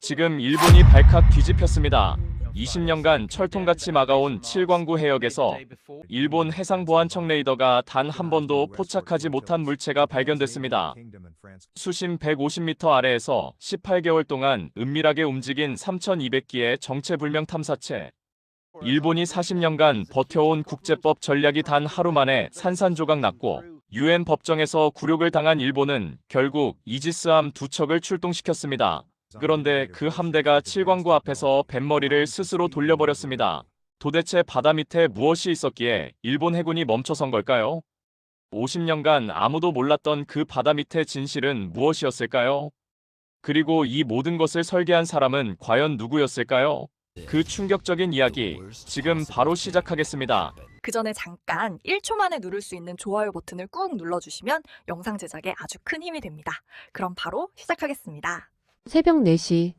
지금 일본이 발칵 뒤집혔습니다. 20년간 철통같이 막아온 칠광구 해역에서 일본 해상보안청 레이더가 단 한 번도 포착하지 못한 물체가 발견됐습니다. 수심 150m 아래에서 18개월 동안 은밀하게 움직인 3,200기의 정체불명 탐사체. 일본이 40년간 버텨온 국제법 전략이 단 하루 만에 산산조각 났고 UN 법정에서 굴욕을 당한 일본은 결국 이지스함 2척을 출동시켰습니다. 그런데 그 함대가 칠광구 앞에서 뱃머리를 스스로 돌려버렸습니다. 도대체 바다 밑에 무엇이 있었기에 일본 해군이 멈춰선 걸까요? 50년간 아무도 몰랐던 그 바다 밑의 진실은 무엇이었을까요? 그리고 이 모든 것을 설계한 사람은 과연 누구였을까요? 그 충격적인 이야기, 지금 바로 시작하겠습니다. 그 전에 잠깐 1초 만에 누를 수 있는 좋아요 버튼을 꾹 눌러주시면 영상 제작에 아주 큰 힘이 됩니다. 그럼 바로 시작하겠습니다. 새벽 4시.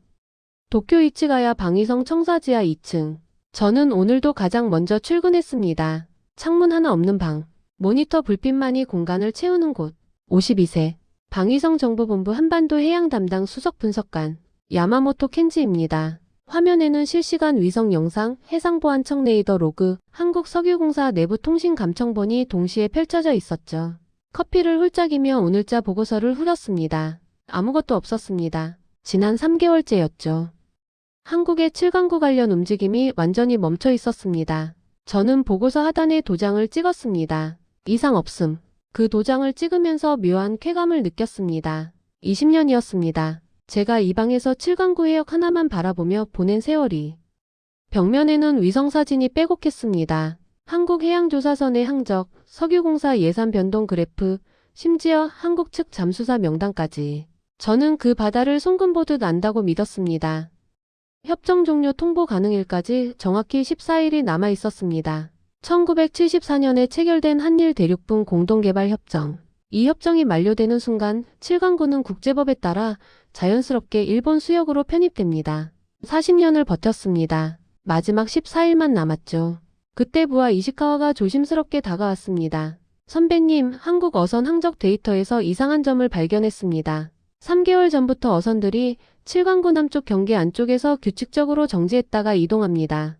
도쿄 이치가야 방위성 청사지하 2층. 저는 오늘도 가장 먼저 출근했습니다. 창문 하나 없는 방. 모니터 불빛만이 공간을 채우는 곳. 52세. 방위성 정보본부 한반도 해양 담당 수석 분석관. 야마모토 켄지입니다. 화면에는 실시간 위성 영상, 해상보안청 레이더 로그, 한국석유공사 내부 통신 감청본이 동시에 펼쳐져 있었죠. 커피를 훌쩍이며 오늘자 보고서를 후렸습니다. 아무것도 없었습니다. 지난 3개월째였죠. 한국의 칠광구 관련 움직임이 완전히 멈춰 있었습니다. 저는 보고서 하단에 도장을 찍었습니다. 이상 없음. 그 도장을 찍으면서 묘한 쾌감을 느꼈습니다. 20년이었습니다. 제가 이 방에서 칠광구 해역 하나만 바라보며 보낸 세월이. 벽면에는 위성사진이 빼곡했습니다. 한국해양조사선의 항적, 석유공사 예산 변동 그래프, 심지어 한국 측 잠수사 명단까지. 저는 그 바다를 송금보듯 안다고 믿었습니다. 협정 종료 통보 가능일까지 정확히 14일이 남아 있었습니다. 1974년에 체결된 한일 대륙분 공동개발협정. 이 협정이 만료되는 순간 칠광구는 국제법에 따라 자연스럽게 일본 수역으로 편입됩니다. 40년을 버텼습니다. 마지막 14일만 남았죠. 그때 부하 이시카와가 조심스럽게 다가왔습니다. 선배님, 한국 어선 항적 데이터에서 이상한 점을 발견했습니다. 3개월 전부터 어선들이 칠광구 남쪽 경계 안쪽에서 규칙적으로 정지했다가 이동합니다.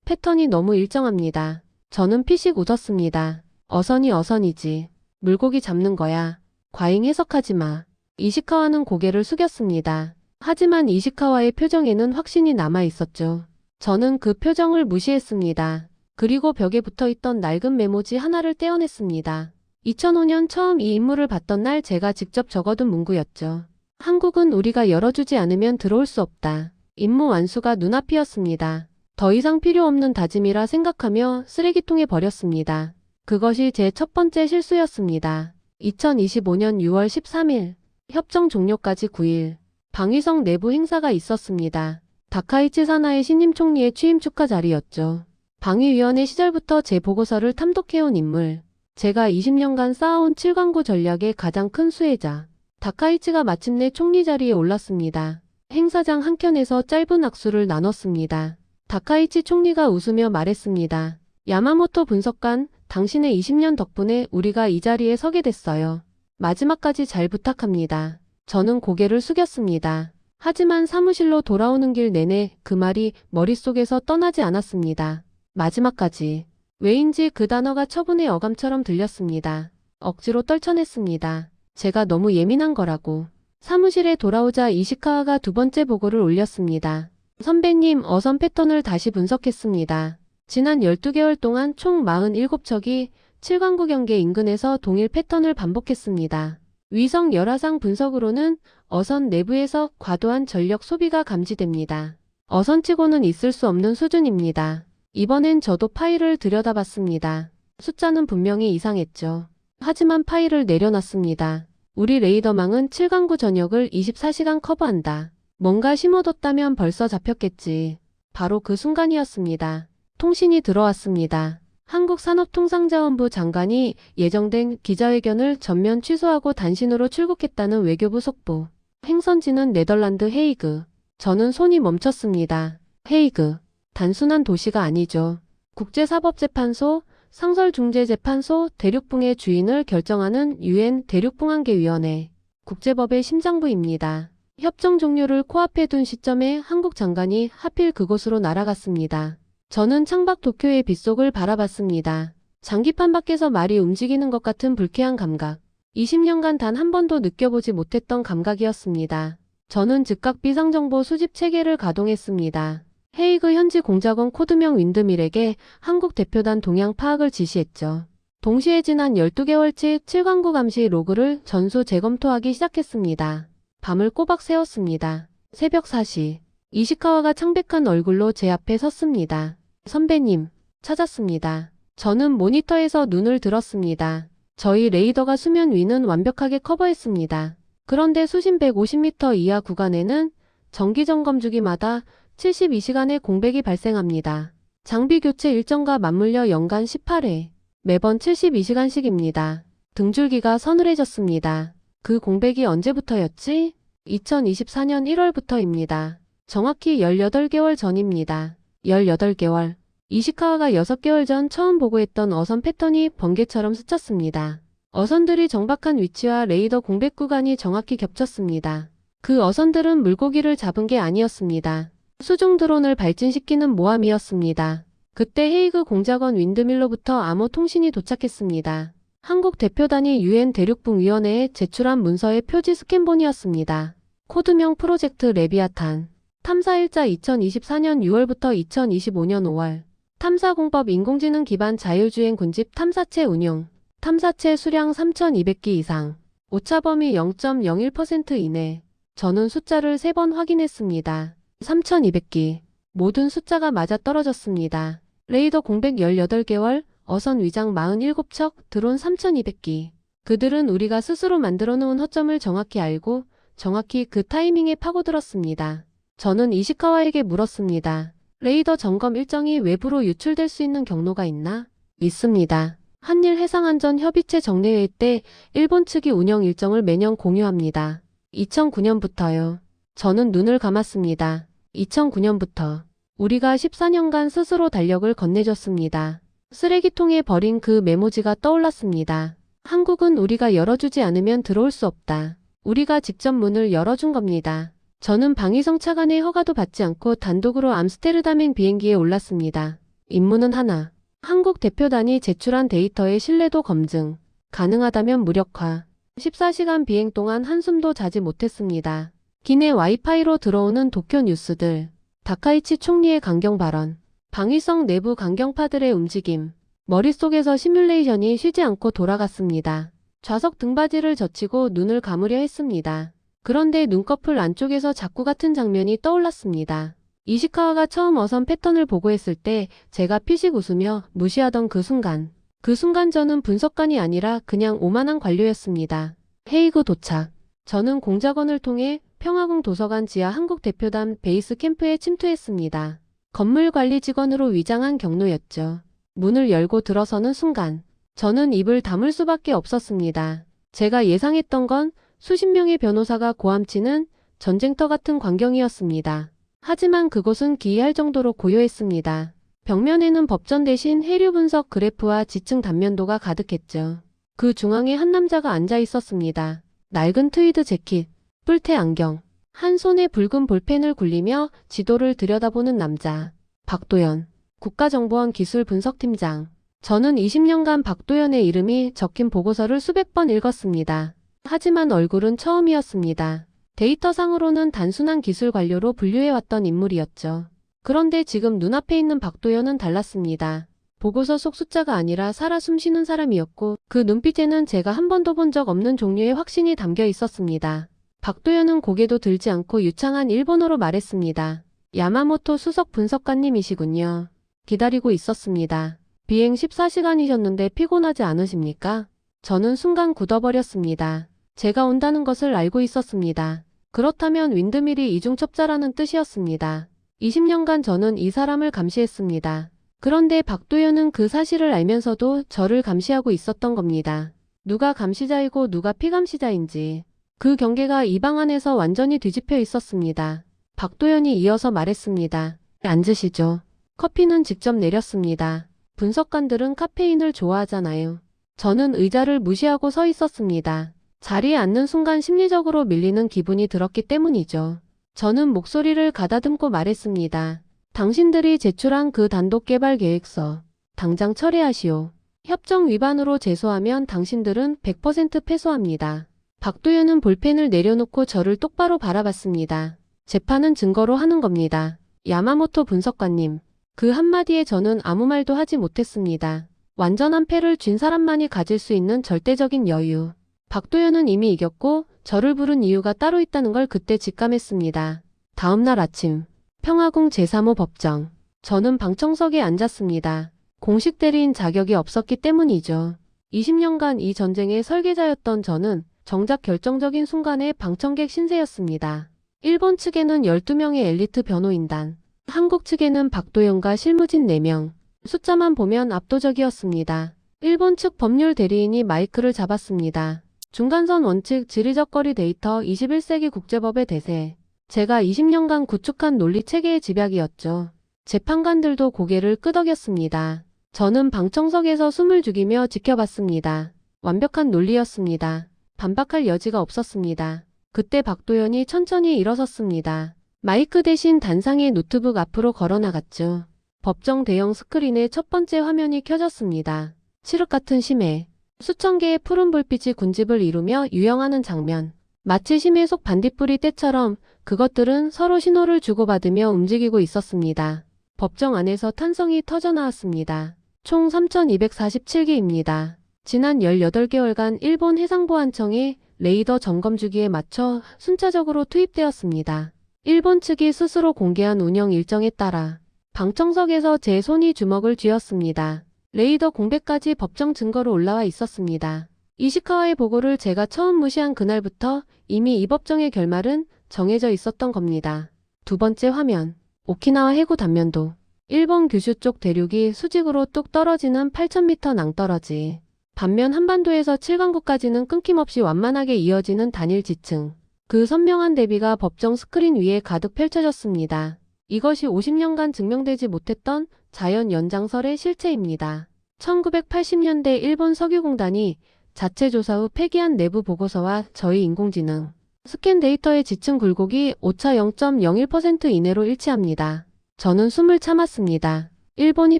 패턴이 너무 일정합니다. 저는 피식 웃었습니다. 어선이 어선이지. 물고기 잡는 거야. 과잉 해석하지 마. 이시카와는 고개를 숙였습니다. 하지만 이시카와의 표정에는 확신이 남아 있었죠. 저는 그 표정을 무시했습니다. 그리고 벽에 붙어있던 낡은 메모지 하나를 떼어냈습니다. 2005년 처음 이 임무를 봤던 날 제가 직접 적어둔 문구였죠. 한국은 우리가 열어주지 않으면 들어올 수 없다. 임무 완수가 눈앞이었습니다. 더 이상 필요 없는 다짐이라 생각하며 쓰레기통에 버렸습니다. 그것이 제 첫 번째 실수였습니다. 2025년 6월 13일, 협정 종료까지 9일, 방위성 내부 행사가 있었습니다. 다카이치 사나이 신임 총리의 취임 축하 자리였죠. 방위위원회 시절부터 제 보고서를 탐독해온 인물. 제가 20년간 쌓아온 칠광구 전략의 가장 큰 수혜자. 다카이치가 마침내 총리 자리에 올랐습니다. 행사장 한켠에서 짧은 악수를 나눴습니다. 다카이치 총리가 웃으며 말했습니다. 야마모토 분석관, 당신의 20년 덕분에 우리가 이 자리에 서게 됐어요. 마지막까지 잘 부탁합니다. 저는 고개를 숙였습니다. 하지만 사무실로 돌아오는 길 내내 그 말이 머릿속에서 떠나지 않았습니다. 마지막까지. 왜인지 그 단어가 처분의 어감처럼 들렸습니다. 억지로 떨쳐냈습니다. 제가 너무 예민한 거라고. 사무실에 돌아오자 이시카와가 두 번째 보고를 올렸습니다. 선배님, 어선 패턴을 다시 분석했습니다. 지난 12개월 동안 총 47척이 칠광구 경계 인근에서 동일 패턴을 반복했습니다. 위성 열화상 분석으로는 어선 내부에서 과도한 전력 소비가 감지됩니다. 어선치고는 있을 수 없는 수준입니다. 이번엔 저도 파일을 들여다봤습니다. 숫자는 분명히 이상했죠. 하지만 파일을 내려놨습니다. 우리 레이더망은 칠광구 전역을 24시간 커버한다. 뭔가 심어뒀다면 벌써 잡혔겠지. 바로 그 순간이었습니다. 통신이 들어왔습니다. 한국산업통상자원부 장관이 예정된 기자회견을 전면 취소하고 단신으로 출국했다는 외교부 속보. 행선지는 네덜란드 헤이그. 저는 손이 멈췄습니다. 헤이그. 단순한 도시가 아니죠. 국제사법재판소, 상설중재재판소, 대륙붕의 주인을 결정하는 UN 대륙붕안개위원회. 국제법의 심장부입니다. 협정 종료를 코앞에 둔 시점에 한국 장관이 하필 그곳으로 날아갔습니다. 저는 창밖 도쿄의 빗속을 바라봤습니다. 장기판 밖에서 말이 움직이는 것 같은 불쾌한 감각. 20년간 단 한 번도 느껴보지 못했던 감각이었습니다. 저는 즉각 비상정보 수집 체계를 가동했습니다. 헤이그 현지 공작원 코드명 윈드밀에게 한국 대표단 동향 파악을 지시했죠. 동시에 지난 12개월치 7강국 감시 로그를 전수 재검토하기 시작했습니다. 밤을 꼬박 새웠습니다. 새벽 4시. 이시카와가 창백한 얼굴로 제 앞에 섰습니다. 선배님, 찾았습니다. 저는 모니터에서 눈을 들었습니다. 저희 레이더가 수면 위는 완벽하게 커버했습니다. 그런데 수심 150m 이하 구간에는 정기 점검 주기마다 72시간의 공백이 발생합니다. 장비 교체 일정과 맞물려 연간 18회, 매번 72시간씩입니다. 등줄기가 서늘해졌습니다. 그 공백이 언제부터였지? 2024년 1월부터입니다. 정확히 18개월 전입니다. 18개월. 이시카와가 6개월 전 처음 보고했던 어선 패턴이 번개처럼 스쳤습니다. 어선들이 정박한 위치와 레이더 공백 구간이 정확히 겹쳤습니다. 그 어선들은 물고기를 잡은 게 아니었습니다. 수중 드론을 발진시키는 모함이었습니다. 그때 헤이그 공작원 윈드밀로부터 암호 통신이 도착했습니다. 한국 대표단이 유엔 대륙붕위원회에 제출한 문서의 표지 스캔본이었습니다. 코드명 프로젝트 레비아탄. 탐사일자 2024년 6월부터 2025년 5월. 탐사공법 인공지능 기반 자율주행 군집 탐사체 운용. 탐사체 수량 3,200기 이상. 오차 범위 0.01% 이내. 저는 숫자를 3번 확인했습니다. 3,200기. 모든 숫자가 맞아 떨어졌습니다. 레이더 공백 18개월, 어선 위장 47척, 드론 3,200기. 그들은 우리가 스스로 만들어 놓은 허점을 정확히 알고 정확히 그 타이밍에 파고들었습니다. 저는 이시카와에게 물었습니다. 레이더 점검 일정이 외부로 유출될 수 있는 경로가 있나? 있습니다. 한일 해상안전협의체 정례회의 때 일본 측이 운영 일정을 매년 공유합니다. 2009년부터요. 저는 눈을 감았습니다. 2009년부터. 우리가 14년간 스스로 달력을 건네줬습니다. 쓰레기통에 버린 그 메모지가 떠올랐습니다. 한국은 우리가 열어주지 않으면 들어올 수 없다. 우리가 직접 문을 열어준 겁니다. 저는 방위성 차관의 허가도 받지 않고 단독으로 암스테르담행 비행기에 올랐습니다. 임무는 하나. 한국 대표단이 제출한 데이터의 신뢰도 검증. 가능하다면 무력화. 14시간 비행 동안 한숨도 자지 못했습니다. 기내 와이파이로 들어오는 도쿄 뉴스들. 다카이치 총리의 강경 발언. 방위성 내부 강경파들의 움직임. 머릿속에서 시뮬레이션이 쉬지 않고 돌아갔습니다. 좌석 등받이를 젖히고 눈을 감으려 했습니다. 그런데 눈꺼풀 안쪽에서 자꾸 같은 장면이 떠올랐습니다. 이시카와가 처음 어선 패턴을 보고했을 때 제가 피식 웃으며 무시하던 그 순간. 그 순간 저는 분석관이 아니라 그냥 오만한 관료였습니다. 헤이그 도착. 저는 공작원을 통해 평화궁 도서관 지하 한국 대표단 베이스 캠프에 침투했습니다. 건물 관리 직원으로 위장한 경로였죠. 문을 열고 들어서는 순간 저는 입을 다물 수밖에 없었습니다. 제가 예상했던 건 수십 명의 변호사가 고함치는 전쟁터 같은 광경이었습니다. 하지만 그곳은 기이할 정도로 고요했습니다. 벽면에는 법전 대신 해류 분석 그래프와 지층 단면도가 가득했죠. 그 중앙에 한 남자가 앉아 있었습니다. 낡은 트위드 재킷, 뿔테 안경, 한 손에 붉은 볼펜을 굴리며 지도를 들여다보는 남자. 박도연, 국가정보원 기술분석팀장. 저는 20년간 박도연의 이름이 적힌 보고서를 수백 번 읽었습니다. 하지만 얼굴은 처음이었습니다. 데이터상으로는 단순한 기술 관료로 분류해왔던 인물이었죠. 그런데 지금 눈앞에 있는 박도연은 달랐습니다. 보고서 속 숫자가 아니라 살아 숨쉬는 사람이었고 그 눈빛에는 제가 한 번도 본 적 없는 종류의 확신이 담겨 있었습니다. 박도연은 고개도 들지 않고 유창한 일본어로 말했습니다. 야마모토 수석 분석관님이시군요. 기다리고 있었습니다. 비행 14시간이셨는데 피곤하지 않으십니까? 저는 순간 굳어버렸습니다. 제가 온다는 것을 알고 있었습니다. 그렇다면 윈드밀이 이중첩자라는 뜻이었습니다. 20년간 저는 이 사람을 감시했습니다. 그런데 박도연은 그 사실을 알면서도 저를 감시하고 있었던 겁니다. 누가 감시자이고 누가 피감시자인지. 그 경계가 이 방 안에서 완전히 뒤집혀 있었습니다. 박도연이 이어서 말했습니다. 앉으시죠. 커피는 직접 내렸습니다. 분석관들은 카페인을 좋아하잖아요. 저는 의자를 무시하고 서 있었습니다. 자리에 앉는 순간 심리적으로 밀리는 기분이 들었기 때문이죠. 저는 목소리를 가다듬고 말했습니다. 당신들이 제출한 그 단독 개발 계획서 당장 철회하시오. 협정 위반으로 제소하면 당신들은 100% 패소합니다. 박도현은 볼펜을 내려놓고 저를 똑바로 바라봤습니다. 재판은 증거로 하는 겁니다. 야마모토 분석관님. 그 한마디에 저는 아무 말도 하지 못했습니다. 완전한 패를 쥔 사람만이 가질 수 있는 절대적인 여유. 박도현은 이미 이겼고 저를 부른 이유가 따로 있다는 걸 그때 직감했습니다. 다음 날 아침 평화궁 제3호 법정. 저는 방청석에 앉았습니다. 공식 대리인 자격이 없었기 때문이죠. 20년간 이 전쟁의 설계자였던 저는 정작 결정적인 순간에 방청객 신세였습니다. 일본 측에는 12명의 엘리트 변호인단, 한국 측에는 박도현과 실무진 4명. 숫자만 보면 압도적이었습니다. 일본 측 법률 대리인이 마이크를 잡았습니다. 중간선 원칙 지리적거리 데이터 21세기 국제법의 대세. 제가 20년간 구축한 논리 체계의 집약이었죠. 재판관들도 고개를 끄덕였습니다. 저는 방청석에서 숨을 죽이며 지켜봤습니다. 완벽한 논리였습니다. 반박할 여지가 없었습니다. 그때 박도현이 천천히 일어섰습니다. 마이크 대신 단상의 노트북 앞으로 걸어나갔죠. 법정 대형 스크린의 첫 번째 화면이 켜졌습니다. 칠흑 같은 심해. 수천 개의 푸른 불빛이 군집을 이루며 유영하는 장면. 마치 심해 속 반딧불이 떼처럼 그것들은 서로 신호를 주고받으며 움직이고 있었습니다. 법정 안에서 탄성이 터져나왔습니다. 총 3,247개입니다. 지난 18개월간 일본 해상보안청이 레이더 점검 주기에 맞춰 순차적으로 투입되었습니다. 일본 측이 스스로 공개한 운영 일정에 따라 방청석에서 제 손이 주먹을 쥐었습니다. 레이더 공백까지 법정 증거로 올라와 있었습니다. 이시카와의 보고를 제가 처음 무시한 그날부터 이미 이 법정의 결말은 정해져 있었던 겁니다. 두 번째 화면. 오키나와 해구 단면도. 일본 규슈 쪽 대륙이 수직으로 뚝 떨어지는 8,000m 낭떠러지. 반면 한반도에서 7강국까지는 끊김없이 완만하게 이어지는 단일 지층. 그 선명한 대비가 법정 스크린 위에 가득 펼쳐졌습니다. 이것이 50년간 증명되지 못했던 자연 연장설의 실체입니다. 1980년대 일본 석유공단이 자체 조사 후 폐기한 내부 보고서와 저희 인공지능 스캔 데이터의 지층 굴곡이 오차 0.01% 이내로 일치합니다. 저는 숨을 참았습니다. 일본이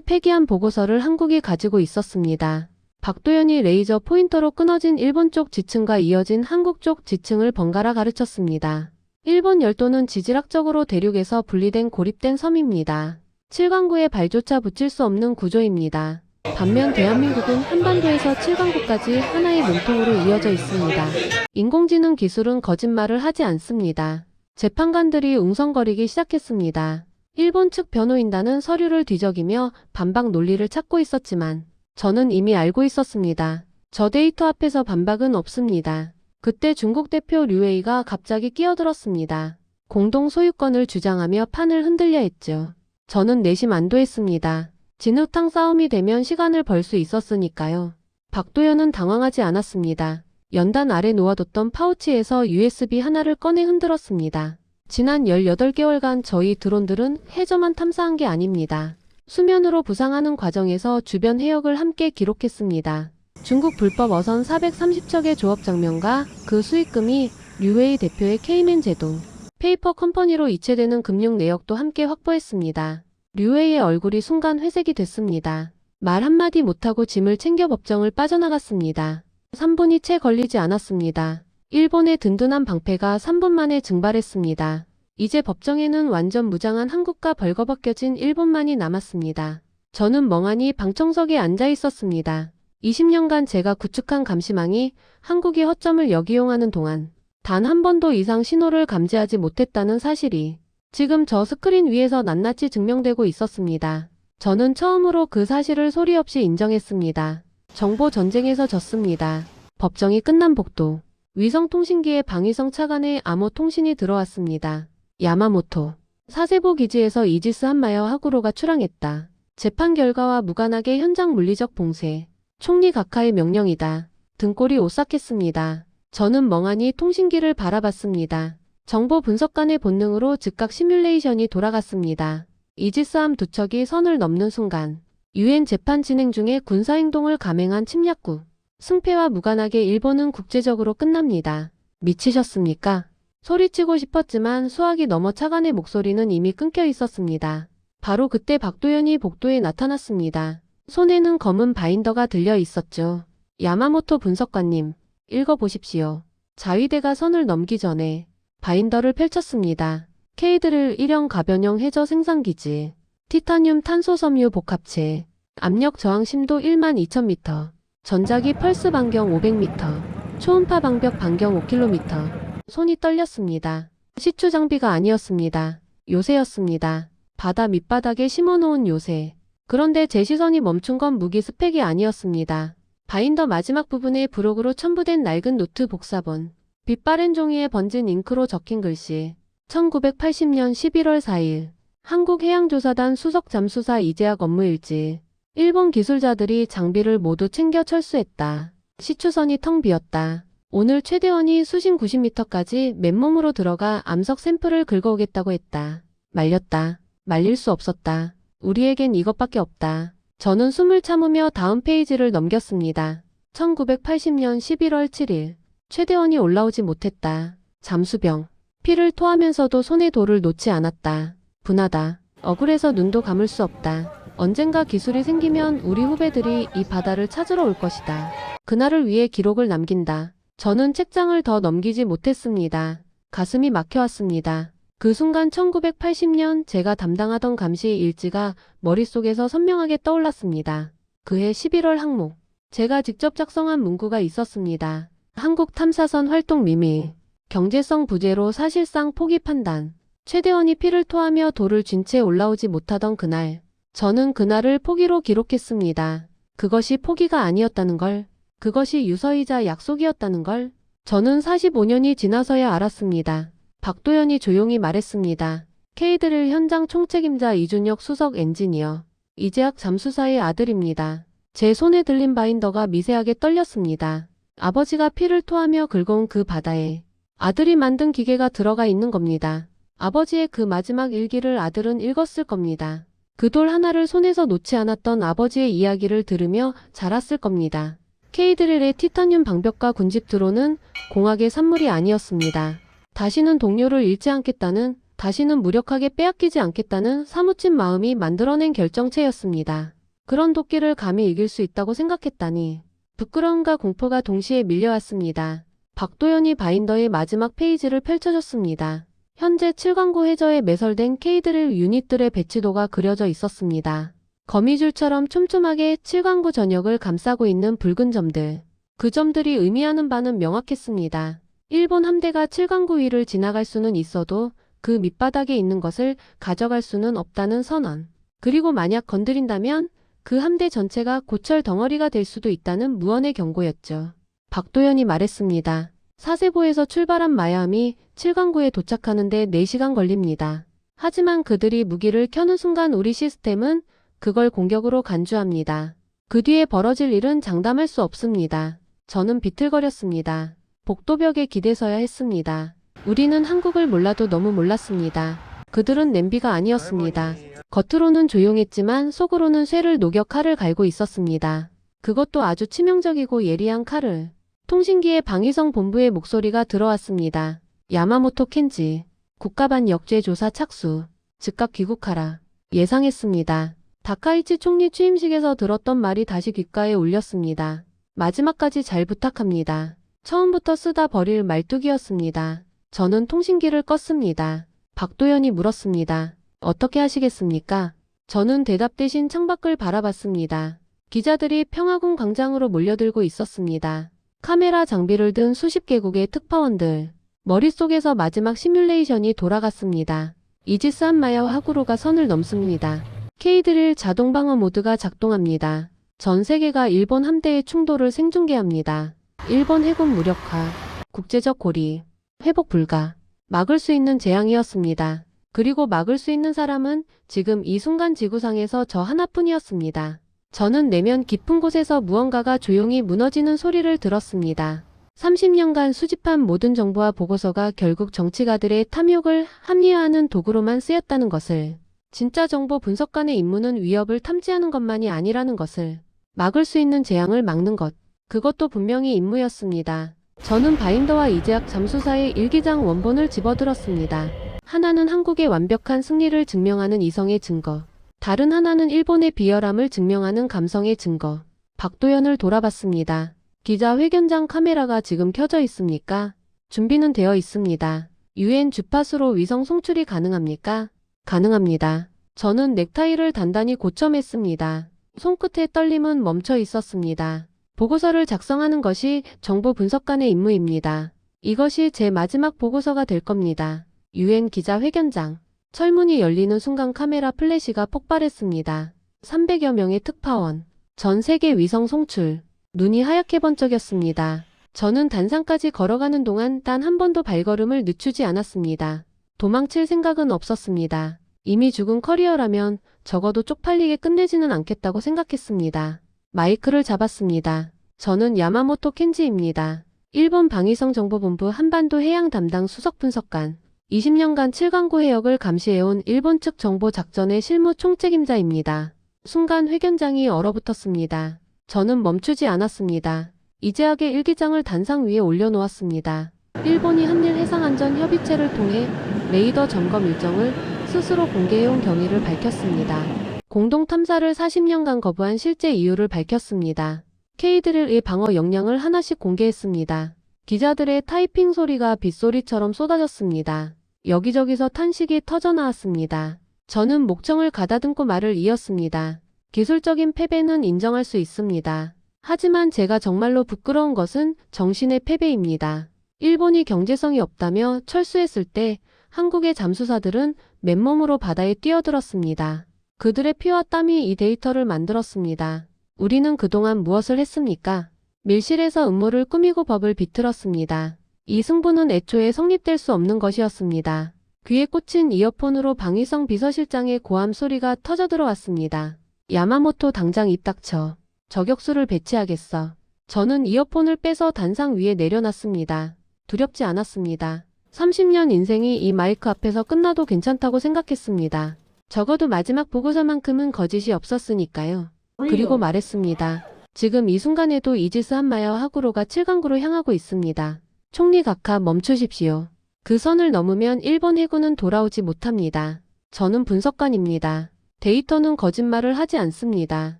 폐기한 보고서를 한국이 가지고 있었습니다. 박도현이 레이저 포인터로 끊어진 일본 쪽 지층과 이어진 한국 쪽 지층을 번갈아 가르쳤습니다. 일본 열도는 지질학적으로 대륙에서 분리된 고립된 섬입니다. 7강구에 발조차 붙일 수 없는 구조입니다. 반면 대한민국은 한반도에서 7강구까지 하나의 몸통으로 이어져 있습니다. 인공지능 기술은 거짓말을 하지 않습니다. 재판관들이 웅성거리기 시작했습니다. 일본 측 변호인단은 서류를 뒤적이며 반박 논리를 찾고 있었지만 저는 이미 알고 있었습니다. 저 데이터 앞에서 반박은 없습니다. 그때 중국 대표 류웨이가 갑자기 끼어들었습니다. 공동 소유권을 주장하며 판을 흔들려 했죠. 저는 내심 안도했습니다. 진흙탕 싸움이 되면 시간을 벌 수 있었으니까요. 박도현은 당황하지 않았습니다. 연단 아래 놓아뒀던 파우치에서 USB 하나를 꺼내 흔들었습니다. 지난 18개월간 저희 드론들은 해저만 탐사한 게 아닙니다. 수면으로 부상하는 과정에서 주변 해역을 함께 기록했습니다. 중국 불법 어선 430척의 조업 장면과 그 수익금이 류웨이 대표의 케이맨 제도, 페이퍼 컴퍼니로 이체되는 금융 내역도 함께 확보했습니다. 류웨이의 얼굴이 순간 회색이 됐습니다. 말 한마디 못하고 짐을 챙겨 법정을 빠져나갔습니다. 3분이 채 걸리지 않았습니다. 일본의 든든한 방패가 3분 만에 증발했습니다. 이제 법정에는 완전 무장한 한국과 벌거벗겨진 일본만이 남았습니다. 저는 멍하니 방청석에 앉아 있었습니다. 20년간 제가 구축한 감시망이 한국이 허점을 역이용하는 동안 단 한 번도 이상 신호를 감지하지 못했다는 사실이 지금 저 스크린 위에서 낱낱이 증명되고 있었습니다. 저는 처음으로 그 사실을 소리 없이 인정했습니다. 정보 전쟁에서 졌습니다. 법정이 끝난 복도. 위성통신기의 방위성 차관에 암호 통신이 들어왔습니다. 야마모토. 사세보 기지에서 이지스 한마야와 하구로가 출항했다. 재판 결과와 무관하게 현장 물리적 봉쇄. 총리 각하의 명령이다. 등골이 오싹했습니다. 저는 멍하니 통신기를 바라봤습니다. 정보 분석관의 본능으로 즉각 시뮬레이션이 돌아갔습니다. 이지스함 두 척이 선을 넘는 순간 유엔 재판 진행 중에 군사행동을 감행한 침략국. 승패와 무관하게 일본은 국제적으로 끝납니다. 미치셨습니까? 소리치고 싶었지만 수학이 넘어 차관의 목소리는 이미 끊겨 있었습니다. 바로 그때 박도연이 복도에 나타났습니다. 손에는 검은 바인더가 들려 있었죠. 야마모토 분석관님, 읽어보십시오. 자위대가 선을 넘기 전에 바인더를 펼쳤습니다. 케이드를 1형 가변형 해저 생산기지, 티타늄 탄소섬유 복합체, 압력 저항 심도 12,000m, 전자기 펄스 반경 500m, 초음파 방벽 반경 5km. 손이 떨렸습니다. 시추 장비가 아니었습니다. 요새였습니다. 바다 밑바닥에 심어놓은 요새. 그런데 제 시선이 멈춘 건 무기 스펙이 아니었습니다. 바인더 마지막 부분에 부록으로 첨부된 낡은 노트 복사본, 빛바랜 종이에 번진 잉크로 적힌 글씨. 1980년 11월 4일 한국해양조사단 수석잠수사 이재학 업무일지. 일본 기술자들이 장비를 모두 챙겨 철수했다. 시추선이 텅 비었다. 오늘 최대원이 수심 90m까지 맨몸으로 들어가 암석 샘플을 긁어오겠다고 했다. 말렸다. 말릴 수 없었다. 우리에겐 이것밖에 없다. 저는 숨을 참으며 다음 페이지를 넘겼습니다. 1980년 11월 7일 최대원이 올라오지 못했다. 잠수병. 피를 토하면서도 손에 돌을 놓지 않았다. 분하다. 억울해서 눈도 감을 수 없다. 언젠가 기술이 생기면 우리 후배들이 이 바다를 찾으러 올 것이다. 그날을 위해 기록을 남긴다. 저는 책장을 더 넘기지 못했습니다. 가슴이 막혀왔습니다. 그 순간 1980년 제가 담당하던 감시 일지가 머릿속에서 선명하게 떠올랐습니다. 그해 11월 항목. 제가 직접 작성한 문구가 있었습니다. 한국 탐사선 활동 미미. 경제성 부재로 사실상 포기 판단. 최대원이 피를 토하며 돌을 쥔 채 올라오지 못하던 그날. 저는 그날을 포기로 기록했습니다. 그것이 포기가 아니었다는 걸. 그것이 유서이자 약속이었다는 걸. 저는 45년이 지나서야 알았습니다. 박도연이 조용히 말했습니다. 케이드릴 현장 총책임자 이준혁 수석 엔지니어. 이재학 잠수사의 아들입니다. 제 손에 들린 바인더가 미세하게 떨렸습니다. 아버지가 피를 토하며 긁어온 그 바다에 아들이 만든 기계가 들어가 있는 겁니다. 아버지의 그 마지막 일기를 아들은 읽었을 겁니다. 그 돌 하나를 손에서 놓지 않았던 아버지의 이야기를 들으며 자랐을 겁니다. 케이드릴의 티타늄 방벽과 군집 드론은 공학의 산물이 아니었습니다. 다시는 동료를 잃지 않겠다는, 다시는 무력하게 빼앗기지 않겠다는 사무친 마음이 만들어낸 결정체였습니다. 그런 도끼를 감히 이길 수 있다고 생각했다니. 부끄러움과 공포가 동시에 밀려왔습니다. 박도연이 바인더의 마지막 페이지를 펼쳐줬습니다. 현재 7광구 해저에 매설된 케이드릴 유닛들의 배치도가 그려져 있었습니다. 거미줄처럼 촘촘하게 7광구 전역을 감싸고 있는 붉은 점들. 그 점들이 의미하는 바는 명확했습니다. 일본 함대가 7광구 위를 지나갈 수는 있어도 그 밑바닥에 있는 것을 가져갈 수는 없다는 선언. 그리고 만약 건드린다면 그 함대 전체가 고철 덩어리가 될 수도 있다는 무언의 경고였죠. 박도연이 말했습니다. 사세보에서 출발한 마야함이 7광구에 도착하는데 4시간 걸립니다. 하지만 그들이 무기를 켜는 순간 우리 시스템은 그걸 공격으로 간주합니다. 그 뒤에 벌어질 일은 장담할 수 없습니다. 저는 비틀거렸습니다. 복도벽에 기대서야 했습니다. 우리는 한국을 몰라도 너무 몰랐습니다. 그들은 냄비가 아니었습니다. 겉으로는 조용했지만 속으로는 쇠를 녹여 칼을 갈고 있었습니다. 그것도 아주 치명적이고 예리한 칼을. 통신기의 방위성 본부의 목소리가 들어왔습니다. 야마모토 켄지. 국가반 역죄 조사 착수. 즉각 귀국하라. 예상했습니다. 다카이치 총리 취임식에서 들었던 말이 다시 귓가에 울렸습니다. 마지막까지 잘 부탁합니다. 처음부터 쓰다 버릴 말뚝이었습니다. 저는 통신기를 껐습니다. 박도연이 물었습니다. 어떻게 하시겠습니까? 저는 대답 대신 창밖을 바라봤습니다. 기자들이 평화궁 광장으로 몰려들고 있었습니다. 카메라 장비를 든 수십 개국의 특파원들. 머릿속에서 마지막 시뮬레이션이 돌아갔습니다. 이지스 한마야와 하구로가 선을 넘습니다. 케이드릴 자동방어 모드가 작동합니다. 전 세계가 일본 함대의 충돌을 생중계합니다. 일본 해군 무력화, 국제적 고리, 회복 불가. 막을 수 있는 재앙이었습니다. 그리고 막을 수 있는 사람은 지금 이 순간 지구상에서 저 하나뿐이었습니다. 저는 내면 깊은 곳에서 무언가가 조용히 무너지는 소리를 들었습니다. 30년간 수집한 모든 정보와 보고서가 결국 정치가들의 탐욕을 합리화하는 도구로만 쓰였다는 것을. 진짜 정보 분석관의 임무는 위협을 탐지하는 것만이 아니라는 것을. 막을 수 있는 재앙을 막는 것. 그것도 분명히 임무였습니다. 저는 바인더와 이재학 잠수사의 일기장 원본을 집어들었습니다. 하나는 한국의 완벽한 승리를 증명하는 이성의 증거, 다른 하나는 일본의 비열함을 증명하는 감성의 증거. 박도연을 돌아봤습니다. 기자회견장 카메라가 지금 켜져 있습니까? 준비는 되어 있습니다. UN 주파수로 위성 송출이 가능합니까? 가능합니다. 저는 넥타이를 단단히 고쳐맸습니다. 손끝의 떨림은 멈춰 있었습니다. 보고서를 작성하는 것이 정보 분석관의 임무입니다. 이것이 제 마지막 보고서가 될 겁니다. UN 기자회견장. 철문이 열리는 순간 카메라 플래시가 폭발했습니다. 300여 명의 특파원. 전 세계 위성 송출. 눈이 하얗게 번쩍였습니다. 저는 단상까지 걸어가는 동안 단 한 번도 발걸음을 늦추지 않았습니다. 도망칠 생각은 없었습니다. 이미 죽은 커리어라면 적어도 쪽팔리게 끝내지는 않겠다고 생각했습니다. 마이크를 잡았습니다. 저는 야마모토 켄지입니다. 일본 방위성 정보본부 한반도 해양 담당 수석 분석관. 20년간 7강구 해역을 감시해온 일본 측 정보 작전의 실무 총책임자입니다. 순간 회견장이 얼어붙었습니다. 저는 멈추지 않았습니다. 이재학의 일기장을 단상 위에 올려놓았습니다. 일본이 한일 해상안전협의체를 통해 레이더 점검 일정을 스스로 공개해온 경위를 밝혔습니다. 공동 탐사를 40년간 거부한 실제 이유를 밝혔습니다. K드릴의 방어 역량을 하나씩 공개했습니다. 기자들의 타이핑 소리가 빗소리처럼 쏟아졌습니다. 여기저기서 탄식이 터져나왔습니다. 저는 목청을 가다듬고 말을 이었습니다. 기술적인 패배는 인정할 수 있습니다. 하지만 제가 정말로 부끄러운 것은 정신의 패배입니다. 일본이 경제성이 없다며 철수했을 때 한국의 잠수사들은 맨몸으로 바다에 뛰어들었습니다. 그들의 피와 땀이 이 데이터를 만들었습니다. 우리는 그동안 무엇을 했습니까? 밀실에서 음모를 꾸미고 법을 비틀었습니다. 이 승부는 애초에 성립될 수 없는 것이었습니다. 귀에 꽂힌 이어폰으로 방위성 비서실장의 고함 소리가 터져 들어왔습니다. 야마모토 당장 입 닥쳐. 저격수를 배치하겠어. 저는 이어폰을 빼서 단상 위에 내려놨습니다. 두렵지 않았습니다. 30년 인생이 이 마이크 앞에서 끝나도 괜찮다고 생각했습니다. 적어도 마지막 보고서만큼은 거짓이 없었으니까요. 그리고 말했습니다. 지금 이 순간에도 이지스 한마야와 하구로가 7강구로 향하고 있습니다. 총리 각하 멈추십시오. 그 선을 넘으면 일본 해군은 돌아오지 못합니다. 저는 분석관입니다. 데이터는 거짓말을 하지 않습니다.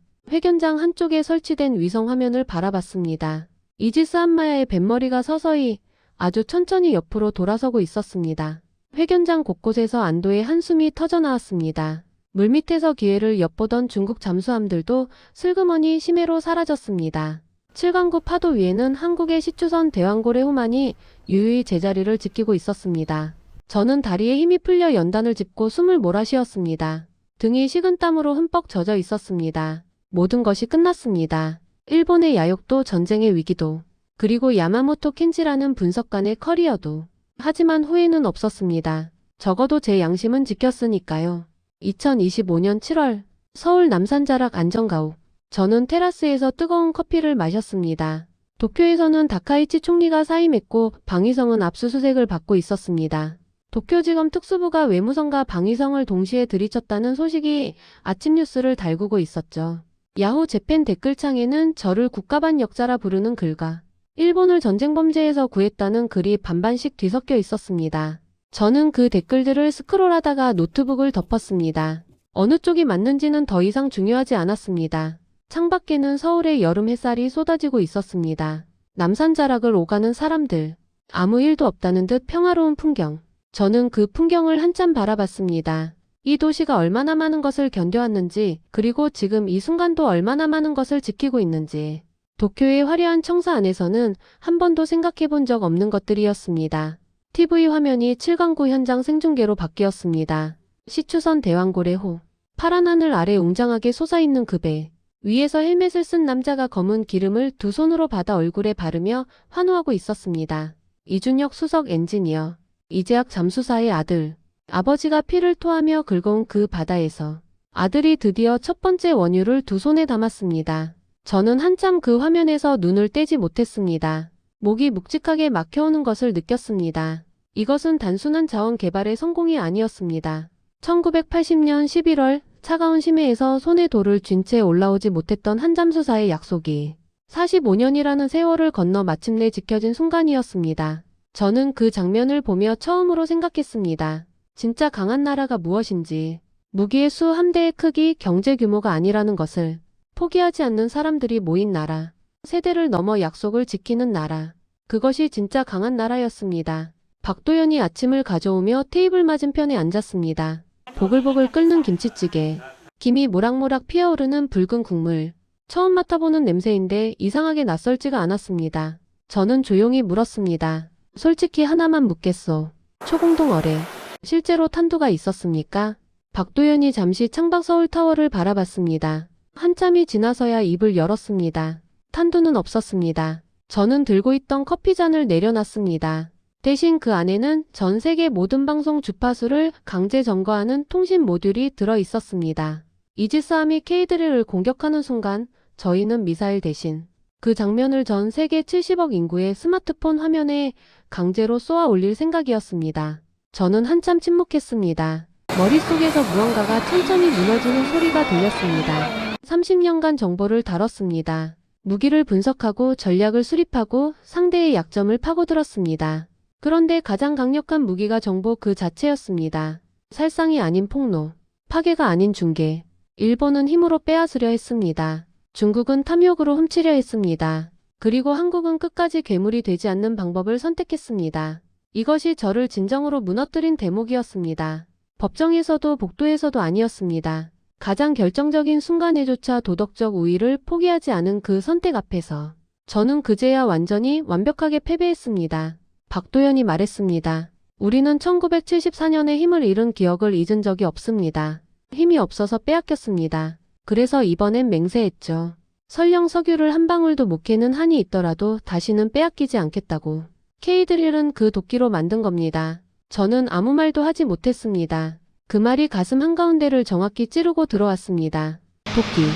회견장 한쪽에 설치된 위성 화면을 바라봤습니다. 이지스 한마야의 뱃머리가 서서히 아주 천천히 옆으로 돌아서고 있었습니다. 회견장 곳곳에서 안도의 한숨이 터져나왔습니다. 물밑에서 기회를 엿보던 중국 잠수함들도 슬그머니 심해로 사라졌습니다. 7강구 파도 위에는 한국의 시추선 대왕고래 호만이 유유히 제자리를 지키고 있었습니다. 저는 다리에 힘이 풀려 연단을 짚고 숨을 몰아쉬었습니다. 등이 식은땀으로 흠뻑 젖어 있었습니다. 모든 것이 끝났습니다. 일본의 야욕도 전쟁의 위기도, 그리고 야마모토 켄지라는 분석관의 커리어도. 하지만 후회는 없었습니다. 적어도 제 양심은 지켰으니까요. 2025년 7월 서울 남산자락 안전가옥. 저는 테라스에서 뜨거운 커피를 마셨습니다. 도쿄에서는 다카이치 총리가 사임했고 방위성은 압수수색을 받고 있었습니다. 도쿄지검 특수부가 외무성과 방위성을 동시에 들이쳤다는 소식이 아침 뉴스를 달구고 있었죠. 야후 재팬 댓글창에는 저를 국가반 역자라 부르는 글과 일본을 전쟁 범죄에서 구했다는 글이 반반씩 뒤섞여 있었습니다. 저는 그 댓글들을 스크롤하다가 노트북을 덮었습니다. 어느 쪽이 맞는지는 더 이상 중요하지 않았습니다. 창밖에는 서울의 여름 햇살이 쏟아지고 있었습니다. 남산자락을 오가는 사람들. 아무 일도 없다는 듯 평화로운 풍경. 저는 그 풍경을 한참 바라봤습니다. 이 도시가 얼마나 많은 것을 견뎌왔는지, 그리고 지금 이 순간도 얼마나 많은 것을 지키고 있는지. 도쿄의 화려한 청사 안에서는 한 번도 생각해 본 적 없는 것들이었습니다. TV 화면이 7강구 현장 생중계로 바뀌었습니다. 시추선 대왕고래호. 파란 하늘 아래 웅장하게 솟아있는 그 배. 위에서 헬멧을 쓴 남자가 검은 기름을 두 손으로 받아 얼굴에 바르며 환호하고 있었습니다. 이준혁 수석 엔지니어. 이재학 잠수사의 아들. 아버지가 피를 토하며 긁어온 그 바다에서 아들이 드디어 첫 번째 원유를 두 손에 담았습니다. 저는 한참 그 화면에서 눈을 떼지 못했습니다. 목이 묵직하게 막혀오는 것을 느꼈습니다. 이것은 단순한 자원 개발의 성공이 아니었습니다. 1980년 11월 차가운 심해에서 손에 돌을 쥔 채 올라오지 못했던 한 잠수사의 약속이 45년이라는 세월을 건너 마침내 지켜진 순간이었습니다. 저는 그 장면을 보며 처음으로 생각했습니다. 진짜 강한 나라가 무엇인지, 무기의 수 함대의 크기, 경제 규모가 아니라는 것을, 포기하지 않는 사람들이 모인 나라, 세대를 넘어 약속을 지키는 나라, 그것이 진짜 강한 나라였습니다. 박도연이 아침을 가져오며 테이블 맞은편에 앉았습니다. 보글보글 끓는 김치찌개, 김이 모락모락 피어오르는 붉은 국물. 처음 맡아보는 냄새인데 이상하게 낯설지가 않았습니다. 저는 조용히 물었습니다. 솔직히 하나만 묻겠소. 초공동 어뢰, 실제로 탄두가 있었습니까? 박도연이 잠시 창밖 서울타워를 바라봤습니다. 한참이 지나서야 입을 열었습니다. 탄두는 없었습니다. 저는 들고 있던 커피잔을 내려놨습니다. 대신 그 안에는 전 세계 모든 방송 주파수를 강제 점거하는 통신 모듈이 들어 있었습니다. 이지스함이 K드릴을 공격하는 순간 저희는 미사일 대신 그 장면을 전 세계 70억 인구의 스마트폰 화면에 강제로 쏘아 올릴 생각이었습니다. 저는 한참 침묵했습니다. 머릿속에서 무언가가 천천히 무너지는 소리가 들렸습니다. 30년간 정보를 다뤘습니다. 무기를 분석하고 전략을 수립하고 상대의 약점을 파고들었습니다. 그런데 가장 강력한 무기가 정보 그 자체였습니다. 살상이 아닌 폭로, 파괴가 아닌 중계. 일본은 힘으로 빼앗으려 했습니다. 중국은 탐욕으로 훔치려 했습니다. 그리고 한국은 끝까지 괴물이 되지 않는 방법을 선택했습니다. 이것이 저를 진정으로 무너뜨린 대목이었습니다. 법정에서도 복도에서도 아니었습니다. 가장 결정적인 순간에조차 도덕적 우위를 포기하지 않은 그 선택 앞에서 저는 그제야 완전히 완벽하게 패배했습니다. 박도연이 말했습니다. 우리는 1974년에 힘을 잃은 기억을 잊은 적이 없습니다. 힘이 없어서 빼앗겼습니다. 그래서 이번엔 맹세했죠. 설령 석유를 한 방울도 못 캐는 한이 있더라도 다시는 빼앗기지 않겠다고. K드릴은 그 도끼로 만든 겁니다. 저는 아무 말도 하지 못했습니다. 그 말이 가슴 한가운데를 정확히 찌르고 들어왔습니다. 도끼.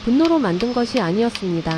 분노로 만든 것이 아니었습니다.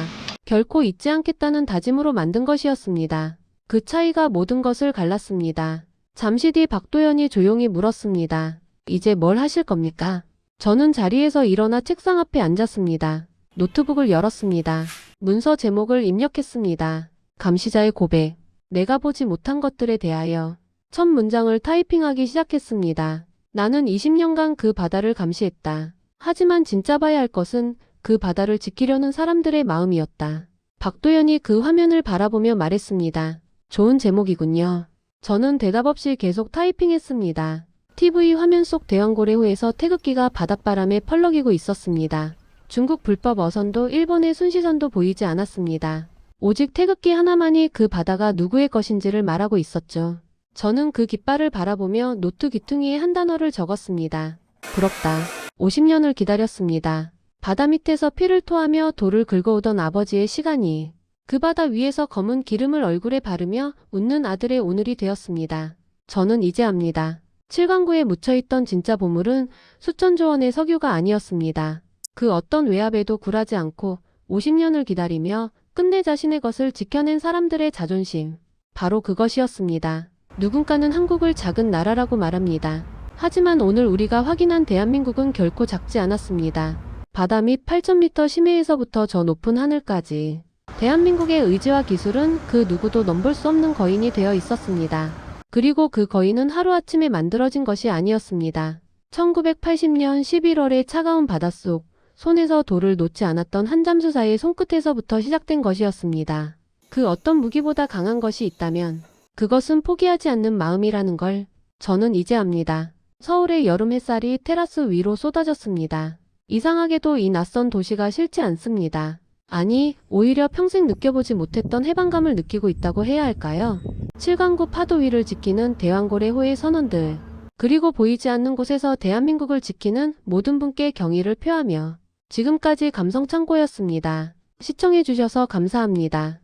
결코 잊지 않겠다는 다짐으로 만든 것이었습니다. 그 차이가 모든 것을 갈랐습니다. 잠시 뒤 박도연이 조용히 물었습니다. 이제 뭘 하실 겁니까? 저는 자리에서 일어나 책상 앞에 앉았습니다. 노트북을 열었습니다. 문서 제목을 입력했습니다. 감시자의 고백. 내가 보지 못한 것들에 대하여. 첫 문장을 타이핑하기 시작했습니다. 나는 20년간 그 바다를 감시했다. 하지만 진짜 봐야 할 것은 그 바다를 지키려는 사람들의 마음이었다. 박도연이 그 화면을 바라보며 말했습니다. 좋은 제목이군요. 저는 대답 없이 계속 타이핑했습니다. TV 화면 속 대왕고래호에서 태극기가 바닷바람에 펄럭이고 있었습니다. 중국 불법 어선도 일본의 순시선도 보이지 않았습니다. 오직 태극기 하나만이 그 바다가 누구의 것인지를 말하고 있었죠. 저는 그 깃발을 바라보며 노트 귀퉁이에 한 단어를 적었습니다. 부럽다. 50년을 기다렸습니다. 바다 밑에서 피를 토하며 돌을 긁어오던 아버지의 시간이 그 바다 위에서 검은 기름을 얼굴에 바르며 웃는 아들의 오늘이 되었습니다. 저는 이제 압니다. 칠광구에 묻혀있던 진짜 보물은 수천조 원의 석유가 아니었습니다. 그 어떤 외압에도 굴하지 않고 50년을 기다리며 끝내 자신의 것을 지켜낸 사람들의 자존심. 바로 그것이었습니다. 누군가는 한국을 작은 나라라고 말합니다. 하지만 오늘 우리가 확인한 대한민국은 결코 작지 않았습니다. 바다 밑 8,000m 심해에서부터 저 높은 하늘까지. 대한민국의 의지와 기술은 그 누구도 넘볼 수 없는 거인이 되어 있었습니다. 그리고 그 거인은 하루아침에 만들어진 것이 아니었습니다. 1980년 11월의 차가운 바닷속, 손에서 돌을 놓지 않았던 한 잠수사의 손끝에서부터 시작된 것이었습니다. 그 어떤 무기보다 강한 것이 있다면 그것은 포기하지 않는 마음이라는 걸 저는 이제 압니다. 서울의 여름 햇살이 테라스 위로 쏟아졌습니다. 이상하게도 이 낯선 도시가 싫지 않습니다. 아니, 오히려 평생 느껴보지 못했던 해방감을 느끼고 있다고 해야 할까요? 칠광구 파도 위를 지키는 대왕고래호의 선원들, 그리고 보이지 않는 곳에서 대한민국을 지키는 모든 분께 경의를 표하며 지금까지 감성창고였습니다. 시청해주셔서 감사합니다.